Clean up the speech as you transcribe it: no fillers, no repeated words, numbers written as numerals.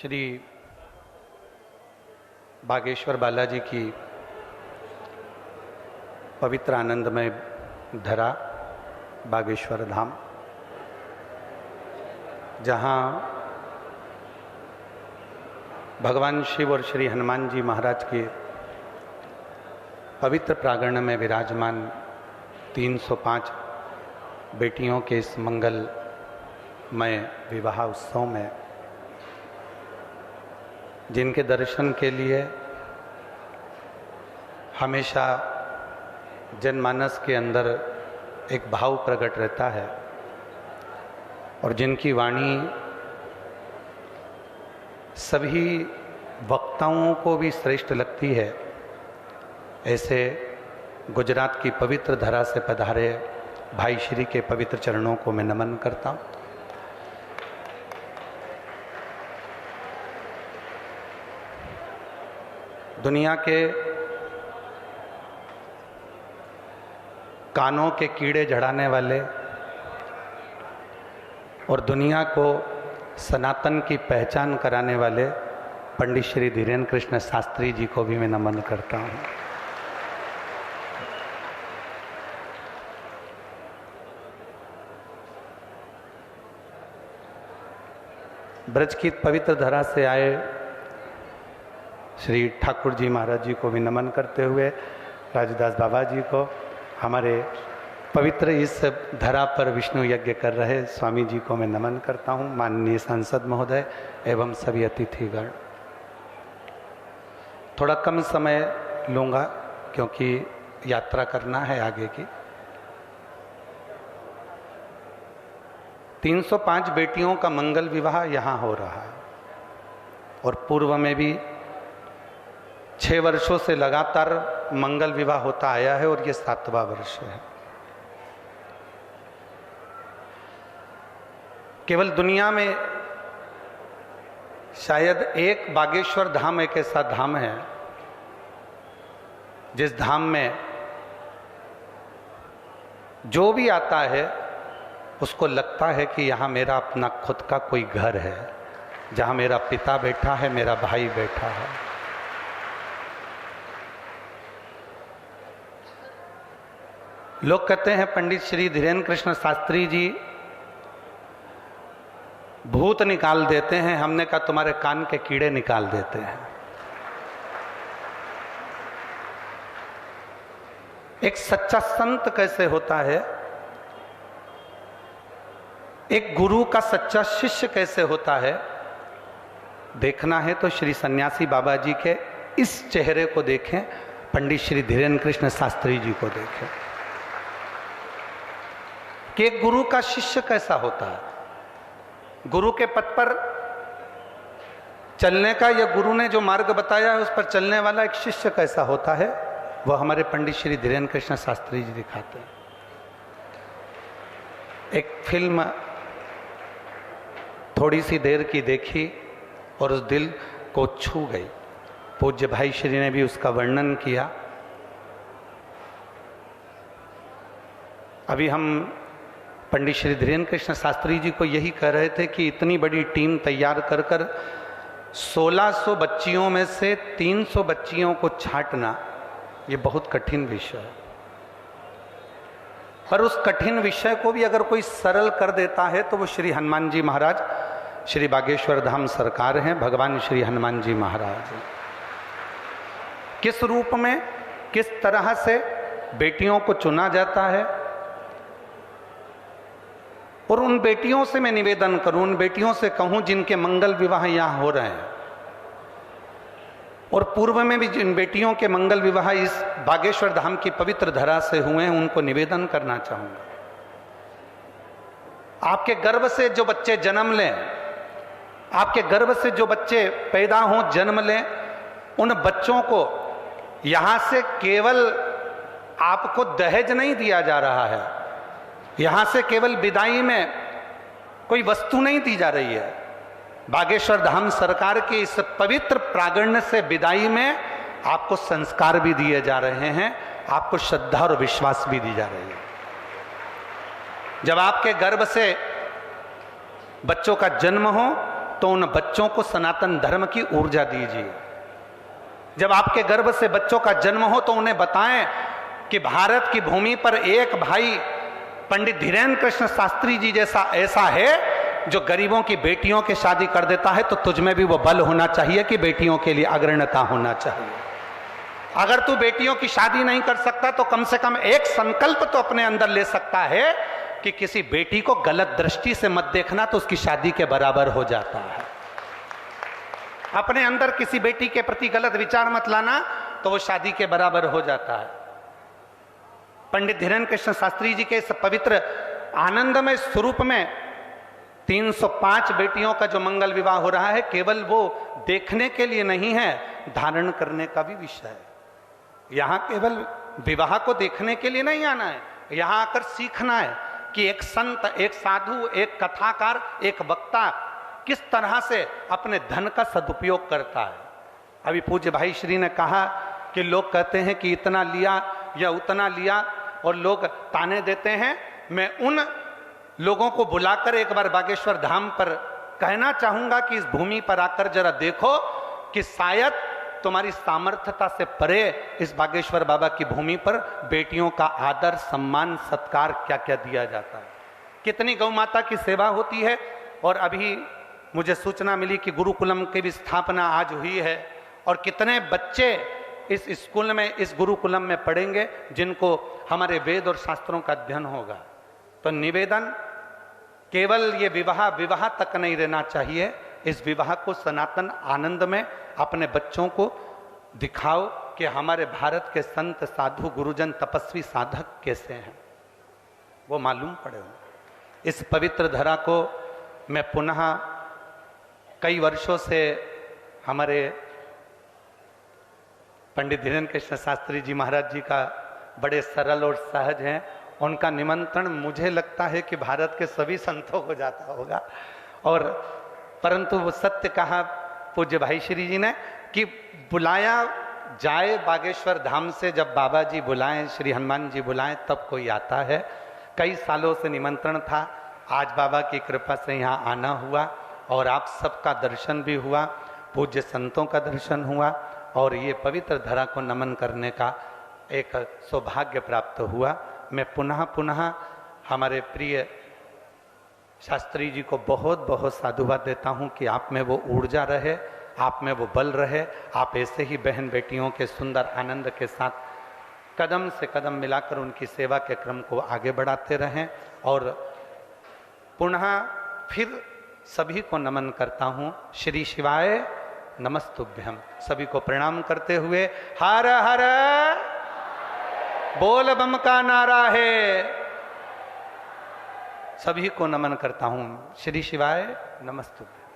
श्री बागेश्वर बालाजी की पवित्र आनंदमय धरा बागेश्वर धाम, जहाँ भगवान शिव और श्री हनुमान जी महाराज के पवित्र प्रांगण में विराजमान 305 बेटियों के इस मंगलमय विवाह उत्सव में जिनके दर्शन के लिए हमेशा जनमानस के अंदर एक भाव प्रकट रहता है और जिनकी वाणी सभी वक्ताओं को भी श्रेष्ठ लगती है, ऐसे गुजरात की पवित्र धरा से पधारे भाई श्री के पवित्र चरणों को मैं नमन करता हूँ। दुनिया के कानों के कीड़े झड़ाने वाले और दुनिया को सनातन की पहचान कराने वाले पंडित श्री धीरेन्द्र कृष्ण शास्त्री जी को भी मैं नमन करता हूँ। ब्रज की पवित्र धरा से आए श्री ठाकुर जी महाराज जी को भी नमन करते हुए राजदास बाबा जी को, हमारे पवित्र इस धरा पर विष्णु यज्ञ कर रहे स्वामी जी को मैं नमन करता हूँ, माननीय सांसद महोदय एवं सभी अतिथिगण। थोड़ा कम समय लूँगा क्योंकि यात्रा करना है आगे की। 305 बेटियों का मंगल विवाह यहाँ हो रहा है और पूर्व में भी 6 वर्षों से लगातार मंगल विवाह होता आया है और ये 7वां वर्ष है। केवल दुनिया में शायद एक बागेश्वर धाम एक ऐसा धाम है जिस धाम में जो भी आता है उसको लगता है कि यहाँ मेरा अपना खुद का कोई घर है, जहाँ मेरा पिता बैठा है, मेरा भाई बैठा है। लोग कहते हैं पंडित श्री धीरेन्द्र कृष्ण शास्त्री जी भूत निकाल देते हैं, हमने कहा तुम्हारे कान के कीड़े निकाल देते हैं। एक सच्चा संत कैसे होता है, एक गुरु का सच्चा शिष्य कैसे होता है, देखना है तो श्री सन्यासी बाबा जी के इस चेहरे को देखें, पंडित श्री धीरेन्द्र कृष्ण शास्त्री जी को देखें कि एक गुरु का शिष्य कैसा होता है। गुरु के पथ पर चलने का या गुरु ने जो मार्ग बताया है उस पर चलने वाला एक शिष्य कैसा होता है, वह हमारे पंडित श्री धीरेन्द्र कृष्ण शास्त्री जी दिखाते हैं। एक फिल्म थोड़ी सी देर की देखी और उस दिल को छू गई। पूज्य भाई श्री ने भी उसका वर्णन किया। अभी हम पंडित श्री धीरेन्द्र कृष्ण शास्त्री जी को यही कह रहे थे कि इतनी बड़ी टीम तैयार कर 1600 बच्चियों में से 300 बच्चियों को छांटना ये बहुत कठिन विषय है। पर उस कठिन विषय को भी अगर कोई सरल कर देता है तो वो श्री हनुमान जी महाराज, श्री बागेश्वर धाम सरकार हैं, भगवान श्री हनुमान जी महाराज। किस रूप में, किस तरह से बेटियों को चुना जाता है और उन बेटियों से मैं निवेदन करूं, उन बेटियों से कहूं जिनके मंगल विवाह यहां हो रहे हैं और पूर्व में भी जिन बेटियों के मंगल विवाह इस बागेश्वर धाम की पवित्र धरा से हुए हैं, उनको निवेदन करना चाहूंगा। आपके गर्भ से जो बच्चे जन्म लें, आपके गर्भ से जो बच्चे पैदा हों, जन्म लें, उन बच्चों को यहां से केवल आपको दहेज नहीं दिया जा रहा है, यहां से केवल विदाई में कोई वस्तु नहीं दी जा रही है। बागेश्वर धाम सरकार के इस पवित्र प्रांगण से विदाई में आपको संस्कार भी दिए जा रहे हैं, आपको श्रद्धा और विश्वास भी दी जा रही है। जब आपके गर्भ से बच्चों का जन्म हो तो उन बच्चों को सनातन धर्म की ऊर्जा दीजिए। जब आपके गर्भ से बच्चों का जन्म हो तो उन्हें बताएं कि भारत की भूमि पर एक भाई पंडित धीरेन्द्र कृष्ण शास्त्री जी जैसा ऐसा है जो गरीबों की बेटियों की शादी कर देता है, तो तुझ में भी वो बल होना चाहिए कि बेटियों के लिए अग्रणता होना चाहिए। अगर तू बेटियों की शादी नहीं कर सकता तो कम से कम एक संकल्प तो अपने अंदर ले सकता है कि किसी बेटी को गलत दृष्टि से मत देखना, तो उसकी शादी के बराबर हो जाता है। अपने अंदर किसी बेटी के प्रति गलत विचार मत लाना, तो वो शादी के बराबर हो जाता है। पंडित धीरेन्द्र कृष्ण शास्त्री जी के इस पवित्र आनंदमय स्वरूप में 305 बेटियों का जो मंगल विवाह हो रहा है, केवल वो देखने के लिए नहीं है, धारण करने का भी विषय है। यहां केवल विवाह को देखने के लिए नहीं आना है, यहां आकर सीखना है कि एक संत, एक साधु, एक कथाकार, एक वक्ता किस तरह से अपने धन का सदुपयोग करता है। अभी पूज्य भाई श्री ने कहा कि लोग कहते हैं कि इतना लिया या उतना लिया और लोग ताने देते हैं। मैं उन लोगों को बुलाकर एक बार बागेश्वर धाम पर कहना चाहूंगा कि इस भूमि पर आकर जरा देखो कि शायद तुम्हारी सामर्थ्यता से परे इस बागेश्वर बाबा की भूमि पर बेटियों का आदर, सम्मान, सत्कार क्या क्या दिया जाता है, कितनी गौ माता की सेवा होती है। और अभी मुझे सूचना मिली कि गुरुकुलम की भी स्थापना आज हुई है और कितने बच्चे इस स्कूल में, इस गुरुकुलम में पढ़ेंगे जिनको हमारे वेद और शास्त्रों का अध्ययन होगा। तो निवेदन, केवल ये विवाह तक नहीं रहना चाहिए, इस विवाह को सनातन आनंद में अपने बच्चों को दिखाओ कि हमारे भारत के संत, साधु, गुरुजन, तपस्वी, साधक कैसे हैं, वो मालूम पड़े। इस पवित्र धरा को मैं पुनः कई वर्षों से हमारे पंडित धीरेन्द्र कृष्ण शास्त्री जी महाराज जी का बड़े सरल और सहज हैं, उनका निमंत्रण मुझे लगता है कि भारत के सभी संतों को जाता होगा। और परंतु वो सत्य कहा पूज्य भाई श्री जी ने कि बुलाया जाए बागेश्वर धाम से, जब बाबा जी बुलाएं, श्री हनुमान जी बुलाएं, तब कोई आता है। कई सालों से निमंत्रण था, आज बाबा की कृपा से यहाँ आना हुआ और आप सबका दर्शन भी हुआ, पूज्य संतों का दर्शन हुआ और ये पवित्र धरा को नमन करने का एक सौभाग्य प्राप्त हुआ। मैं पुनः हमारे प्रिय शास्त्री जी को बहुत बहुत साधुवाद देता हूँ कि आप में वो ऊर्जा रहे, आप में वो बल रहे, आप ऐसे ही बहन बेटियों के सुंदर आनंद के साथ कदम से कदम मिलाकर उनकी सेवा के क्रम को आगे बढ़ाते रहें। और पुनः फिर सभी को नमन करता हूँ। श्री शिवाय नमस्तुभ्यम। सभी को प्रणाम करते हुए हर हर बोल बम का नारा है, सभी को नमन करता हूँ। श्री शिवाय नमस्तुभ्यम।